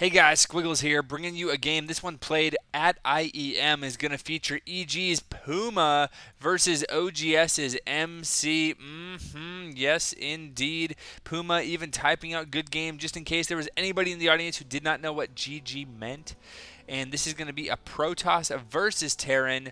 Hey guys, Squiggles here, bringing you a game. This one played at IEM is going to feature eGsMC versus oGs's MC. Yes, indeed. Puma even typing out good game just in case there was anybody in the audience who did not know what GG meant. And this is going to be a Protoss versus Terran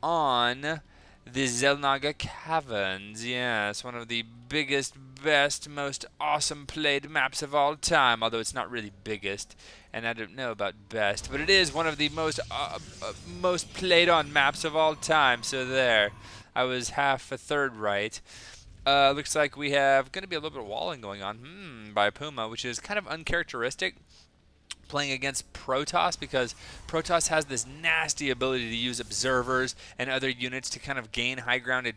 on the naga caverns. Yes, one of the biggest, best, most awesome played maps of all time. Although it's not really biggest, and I don't know about best, but it is one of the most played on maps of all time. So there, I was half a third right. Looks like we have going to be a little bit of walling going on by Puma, which is kind of uncharacteristic playing against Protoss, because Protoss has this nasty ability to use observers and other units to kind of gain high ground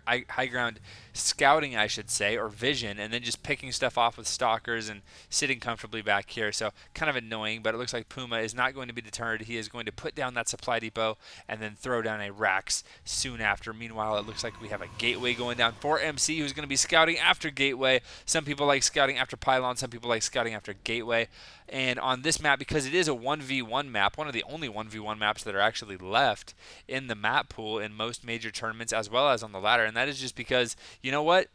high ground scouting, I should say, or vision, and then just picking stuff off with stalkers and sitting comfortably back here. So kind of annoying, but it looks like Puma is not going to be deterred. He is going to put down that supply depot and then throw down a Rax soon after. Meanwhile, it looks like we have a gateway going down for MC, who's going to be scouting after gateway. Some people like scouting after pylon, some people like scouting after gateway. And on this map, because it is a 1v1 map, one of the only 1v1 maps that are actually left in the map pool in most major tournaments, as well as on the ladder, and that is just because, you know what?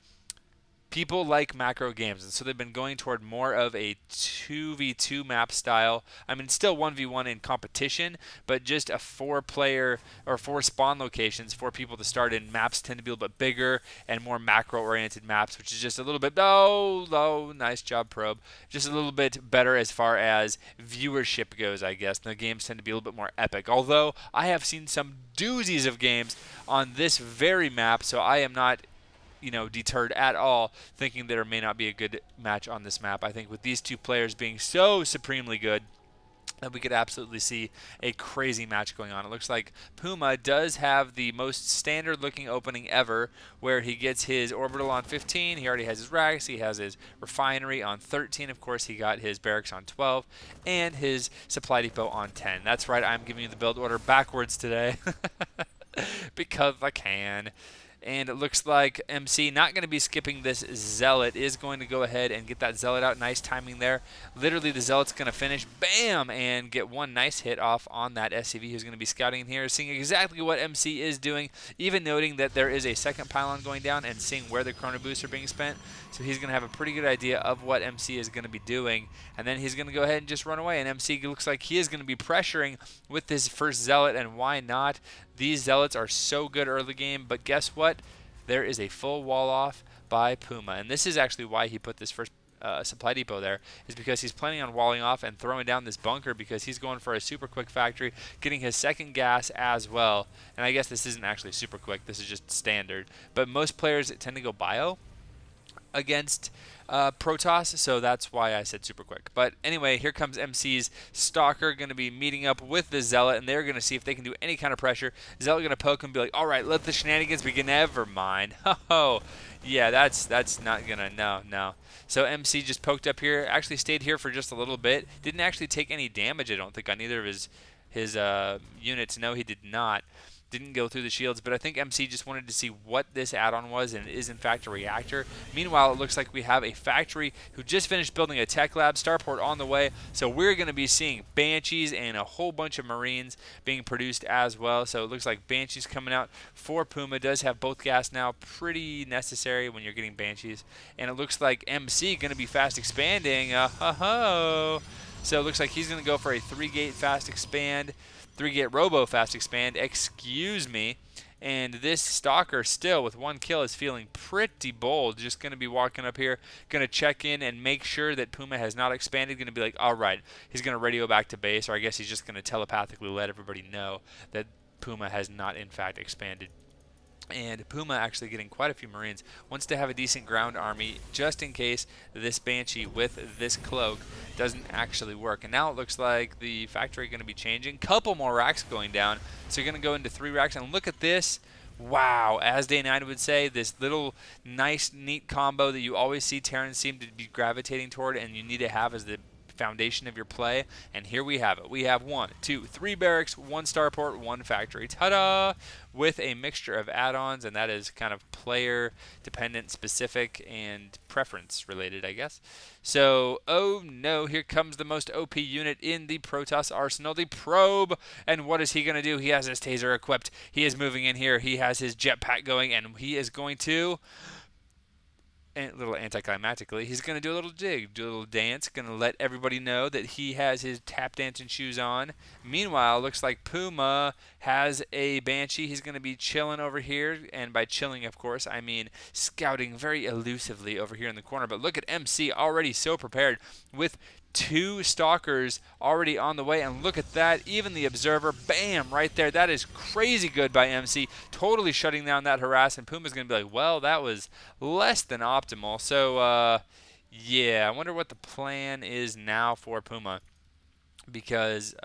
People like macro games, and so they've been going toward more of a 2v2 map style. I mean, still 1v1 in competition, but just a 4-player or 4 spawn locations for people to start in. Maps tend to be a little bit bigger and more macro-oriented maps, which is just a little bit, nice job, Probe. Just a little bit better as far as viewership goes, I guess. The games tend to be a little bit more epic, although I have seen some doozies of games on this very map, so I am not deterred at all, thinking there may not be a good match on this map. I think with these two players being so supremely good, that we could absolutely see a crazy match going on. It looks like Puma does have the most standard looking opening ever, where he gets his orbital on 15, he already has his racks, he has his refinery on 13, of course he got his barracks on 12, and his supply depot on 10. That's right, I'm giving you the build order backwards today, because I can. And it looks like MC not going to be skipping this Zealot, is going to go ahead and get that Zealot out. Nice timing there. Literally, the Zealot's going to finish, bam, and get one nice hit off on that SCV who's going to be scouting in here, seeing exactly what MC is doing, even noting that there is a second pylon going down and seeing where the chrono boosts are being spent. So he's going to have a pretty good idea of what MC is going to be doing, and then he's going to go ahead and just run away. And MC looks like he is going to be pressuring with this first Zealot, and why not? These Zealots are so good early game, but guess what? There is a full wall off by Puma, and this is actually why he put this first supply depot there, is because he's planning on walling off and throwing down this bunker, because he's going for a super quick factory, getting his second gas as well. And I guess this isn't actually super quick, this is just standard, but most players tend to go bio against Protoss, so that's why I said super quick. But anyway, here comes MC's Stalker, going to be meeting up with the Zealot, and they're going to see if they can do any kind of pressure. Zealot going to poke him and be like, all right, let the shenanigans begin. Never mind. Oh, yeah, that's not going to, no. So MC just poked up here, actually stayed here for just a little bit. Didn't actually take any damage, I don't think, on either of his units. No, he did not. Didn't go through the shields, but I think MC just wanted to see what this add-on was, and it is in fact a reactor. Meanwhile, it looks like we have a factory who just finished building a tech lab, starport on the way, so we're going to be seeing Banshees and a whole bunch of Marines being produced as well. So it looks like Banshees coming out for Puma. Does have both gas now, pretty necessary when you're getting Banshees. And it looks like MC going to be fast expanding. So it looks like he's going to go for a 3-gate fast expand. 3-gate robo fast expand, excuse me. And this Stalker still with 1 kill is feeling pretty bold. Just going to be walking up here, going to check in and make sure that Puma has not expanded. Going to be like, all right, he's going to radio back to base, or I guess he's just going to telepathically let everybody know that Puma has not in fact expanded. And Puma actually getting quite a few Marines, wants to have a decent ground army just in case this Banshee with this cloak doesn't actually work. And now it looks like the factory going to be changing. Couple more racks going down. So you're going to go into 3 racks. And look at this. Wow, as Day 9 would say, this little nice, neat combo that you always see Terrans seem to be gravitating toward and you need to have as the foundation of your play. And here we have it. We have 1, 2, 3 barracks, 1 starport, 1 factory. Ta-da! With a mixture of add-ons, and that is kind of player dependent, specific, and preference related, I guess. So, oh no, here comes the most OP unit in the Protoss arsenal, the Probe. And what is he going to do? He has his taser equipped. He is moving in here. He has his jetpack going, and he is going to, a little anticlimactically, he's going to do a little jig, do a little dance, going to let everybody know that he has his tap dancing shoes on. Meanwhile, looks like Puma has a Banshee. He's going to be chilling over here, and by chilling, of course, I mean scouting very elusively over here in the corner. But look at MC already so prepared with 2 stalkers already on the way, and look at that, even the observer, bam, right there. That is crazy good by MC, totally shutting down that harass, and Puma's going to be like, well, that was less than optimal. So, yeah, I wonder what the plan is now for Puma, because,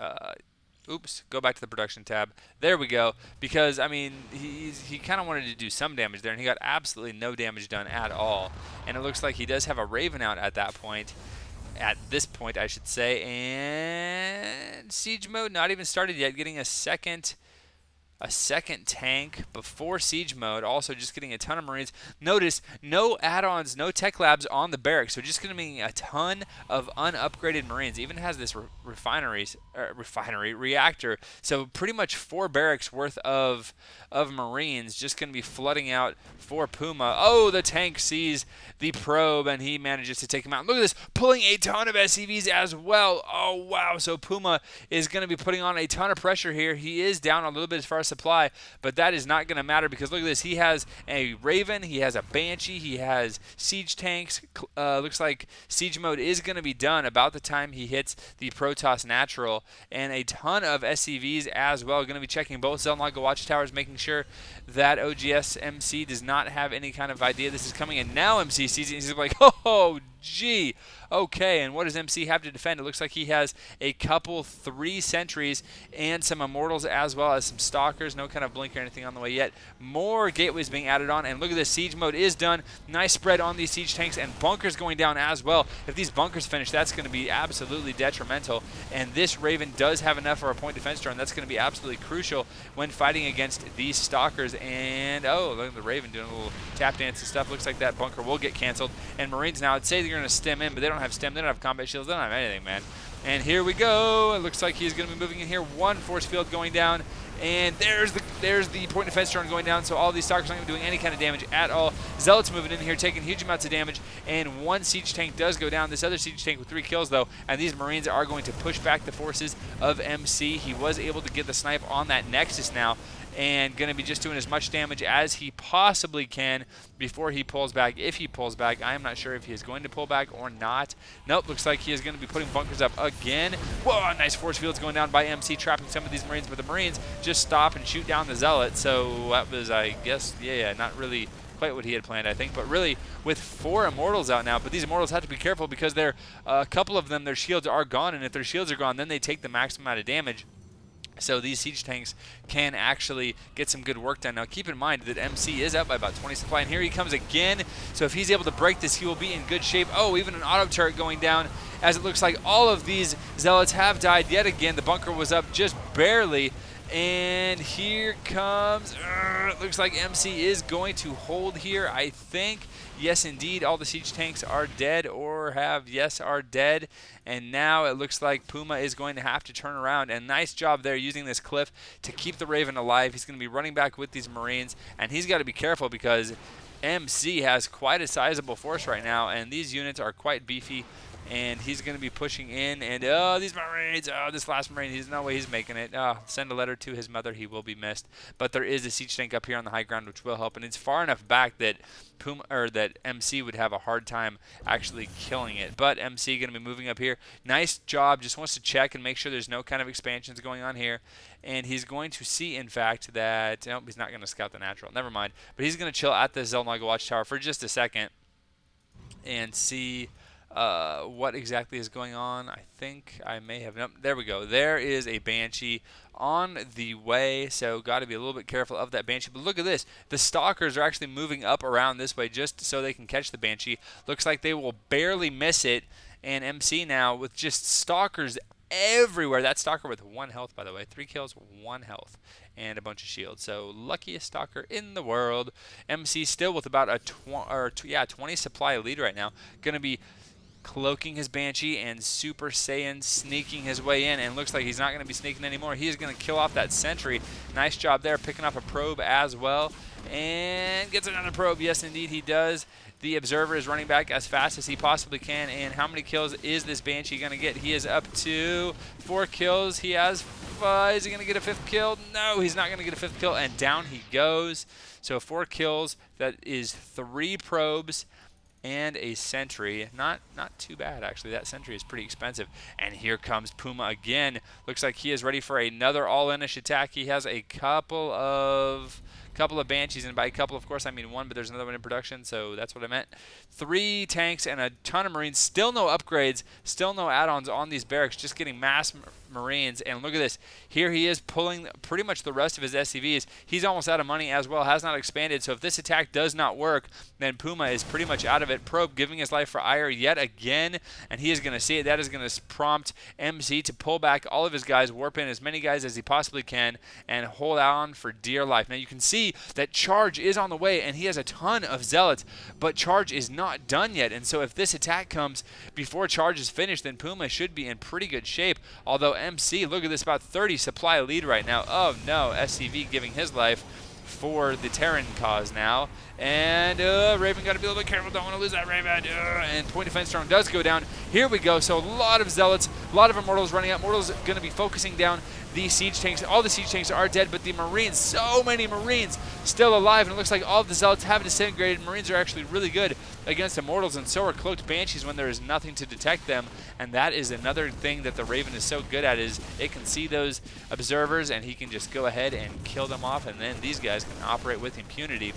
oops, go back to the production tab. There we go. Because, I mean, he kind of wanted to do some damage there, and he got absolutely no damage done at all. And it looks like he does have a Raven out at that point. At this point, I should say. And siege mode not even started yet. Getting a second tank before siege mode. Also just getting a ton of Marines. Notice no add-ons, no tech labs on the barracks. So just going to be a ton of unupgraded Marines. Even has this refinery reactor. So pretty much 4 barracks worth of Marines just going to be flooding out for Puma. Oh, the tank sees the probe and he manages to take him out. Look at this, pulling a ton of SCVs as well. Oh, wow. So Puma is going to be putting on a ton of pressure here. He is down a little bit as far as supply, but that is not going to matter because look at this. He has a Raven, he has a Banshee, he has siege tanks. Looks like siege mode is going to be done about the time he hits the Protoss Natural, and a ton of SCVs as well. Going to be checking both Zelnaga watchtowers, making sure that oGsMC does not have any kind of idea this is coming, and now MC sees it and he's like, oh, gee. Okay, and what does MC have to defend? It looks like he has a couple 3 sentries and some immortals as well as some stalkers. No kind of blink or anything on the way yet. More gateways being added on, and look at this, siege mode is done. Nice spread on these siege tanks, and bunkers going down as well. If these bunkers finish, that's going to be absolutely detrimental, and this Raven does have enough for a point defense turn. That's going to be absolutely crucial when fighting against these stalkers. And oh, look at the Raven doing a little tap dance and stuff. Looks like that bunker will get canceled, and Marines now, I'd say they're going to stem in, but they don't have stem, they don't have combat shields, they don't have anything, man. And here we go. It looks like he's going to be moving in here. 1 force field going down, and there's the point defense drone going down, so all these stalkers aren't doing any kind of damage at all. Zealots moving in here, taking huge amounts of damage, and 1 siege tank does go down. This other siege tank with 3 kills, though, and these Marines are going to push back the forces of MC. He was able to get the snipe on that Nexus now, and going to be just doing as much damage as he possibly can before he pulls back. If he pulls back, I am not sure if he is going to pull back or not. Nope, looks like he is going to be putting bunkers up again. Whoa, nice force fields going down by MC, trapping some of these Marines, but the Marines just stop and shoot down the Zealot. So that was, I guess, yeah, not really quite what he had planned, I think. But really, with 4 Immortals out now, but these Immortals have to be careful because they're, a couple of them, their shields are gone, and if their shields are gone, then they take the maximum amount of damage. So these siege tanks can actually get some good work done. Now keep in mind that MC is up by about 20 supply, and here he comes again. So if he's able to break this, he will be in good shape. Oh, even an auto turret going down, as it looks like all of these Zealots have died yet again. The bunker was up just barely. And here comes, it looks like MC is going to hold here, I think. Yes, indeed, all the siege tanks are dead or are dead. And now it looks like Puma is going to have to turn around. And nice job there using this cliff to keep the Raven alive. He's going to be running back with these Marines. And he's got to be careful because MC has quite a sizable force right now. And these units are quite beefy. And he's going to be pushing in, and oh, these Marines, oh, this last Marine, there's no way he's making it. Oh, send a letter to his mother, he will be missed. But there is a siege tank up here on the high ground, which will help, and it's far enough back that Puma, or that MC would have a hard time actually killing it. But MC going to be moving up here. Nice job, just wants to check and make sure there's no kind of expansions going on here. And he's going to see, in fact, that, nope, he's not going to scout the natural, never mind. But he's going to chill at the Zelnaga watchtower for just a second and see what exactly is going on. I think I may have, nope, there we go. There is a Banshee on the way, so got to be a little bit careful of that Banshee. But look at this. The Stalkers are actually moving up around this way just so they can catch the Banshee. Looks like they will barely miss it. and MC now with just stalkers everywhere. That stalker with 1 health, by the way. 3 kills, 1 health, and a bunch of shields. So luckiest stalker in the world. MC still with about a 20 supply lead right now. Going to be cloaking his Banshee and Super Saiyan sneaking his way in, and looks like he's not going to be sneaking anymore. He is going to kill off that sentry. Nice job there, picking up a probe as well, and gets another probe. Yes, indeed, he does. The Observer is running back as fast as he possibly can, and how many kills is this Banshee going to get? He is up to 4 kills. He has 5. Is he going to get a 5th kill? No, he's not going to get a 5th kill, and down he goes. So 4 kills. That is 3 probes and a sentry. Not too bad, actually. That sentry is pretty expensive. And here comes Puma again. Looks like he is ready for another all-inish attack. He has a couple of Banshees, and by a couple, of course, I mean 1, but there's another one in production, so that's what I meant. 3 tanks and a ton of Marines. Still no upgrades, still no add-ons on these barracks, just getting mass Marines. And look at this. Here he is pulling pretty much the rest of his SCVs. He's almost out of money as well, has not expanded, so if this attack does not work, then Puma is pretty much out of it. Probe giving his life for ire yet again, and he is going to see it. That is going to prompt MC to pull back all of his guys, warp in as many guys as he possibly can, and hold on for dear life. Now you can see that Charge is on the way, and he has a ton of Zealots, but Charge is not done yet, and so if this attack comes before Charge is finished, then Puma should be in pretty good shape. Although MC, look at this, about 30 supply lead right now. Oh no, SCV giving his life for the Terran cause now. And Raven got to be a little bit careful. Don't want to lose that Raven. And point defense drone does go down. Here we go. So a lot of Zealots, a lot of Immortals running out. Immortals going to be focusing down the siege tanks. All the siege tanks are dead, but the Marines, so many Marines still alive. And it looks like all of the Zealots have disintegrated. Marines are actually really good against Immortals, and so are cloaked Banshees when there is nothing to detect them. And that is another thing that the Raven is so good at, is it can see those observers, and he can just go ahead and kill them off, and then these guys can operate with impunity.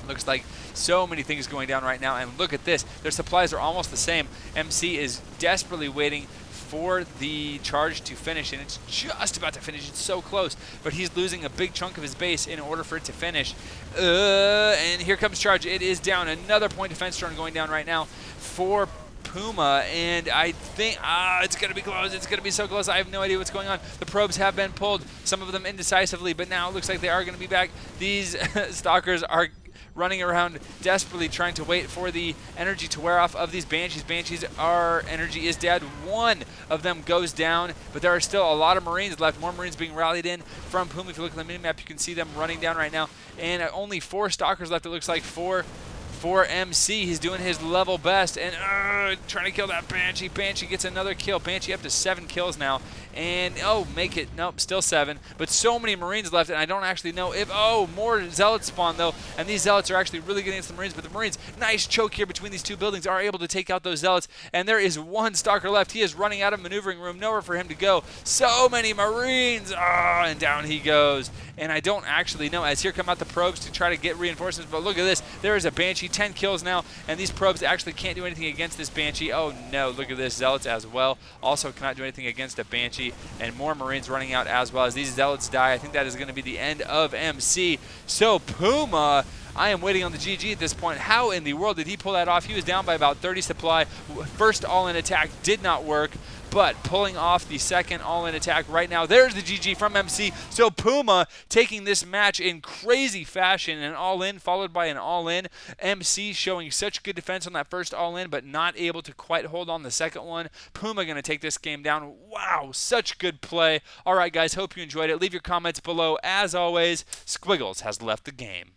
Looks like so many things going down right now, and look at this. Their supplies are almost the same. MC is desperately waiting for the charge to finish, and it's just about to finish. It's so close, but he's losing a big chunk of his base in order for it to finish. And here comes charge. It is down. Another point defense drone going down right now for Puma, and I think it's going to be close. It's going to be so close. I have no idea what's going on. The probes have been pulled, some of them indecisively, but now it looks like they are going to be back. These stalkers are running around desperately trying to wait for the energy to wear off of these Banshees. Banshees, our energy is dead. 1 of them goes down, but there are still a lot of Marines left. More Marines being rallied in from Puma. If you look at the minimap, you can see them running down right now. And only 4 stalkers left, it looks like, for MC. He's doing his level best, and trying to kill that Banshee. Banshee gets another kill. Banshee up to 7 kills now. And, make it. Nope, still 7. But so many Marines left, and I don't actually know if, more Zealots spawn, though. And these Zealots are actually really good against the Marines. But the Marines, nice choke here between these 2 buildings, are able to take out those Zealots. And there is 1 stalker left. He is running out of maneuvering room. Nowhere for him to go. So many Marines. And down he goes. And I don't actually know, as here come out the probes to try to get reinforcements. But look at this. There is a Banshee. 10 kills now. And these probes actually can't do anything against this Banshee. Oh, no. Look at this. Zealots as well. Also cannot do anything against a Banshee. And more Marines running out as well. As these Zealots die, I think that is going to be the end of MC. So Puma, I am waiting on the GG at this point. How in the world did he pull that off? He was down by about 30 supply. First all-in attack did not work, but pulling off the second all-in attack right now. There's the GG from MC. So Puma taking this match in crazy fashion. An all-in followed by an all-in. MC showing such good defense on that first all-in, but not able to quite hold on the second one. Puma going to take this game down. Wow, such good play. All right, guys, hope you enjoyed it. Leave your comments below. As always, Squiggles has left the game.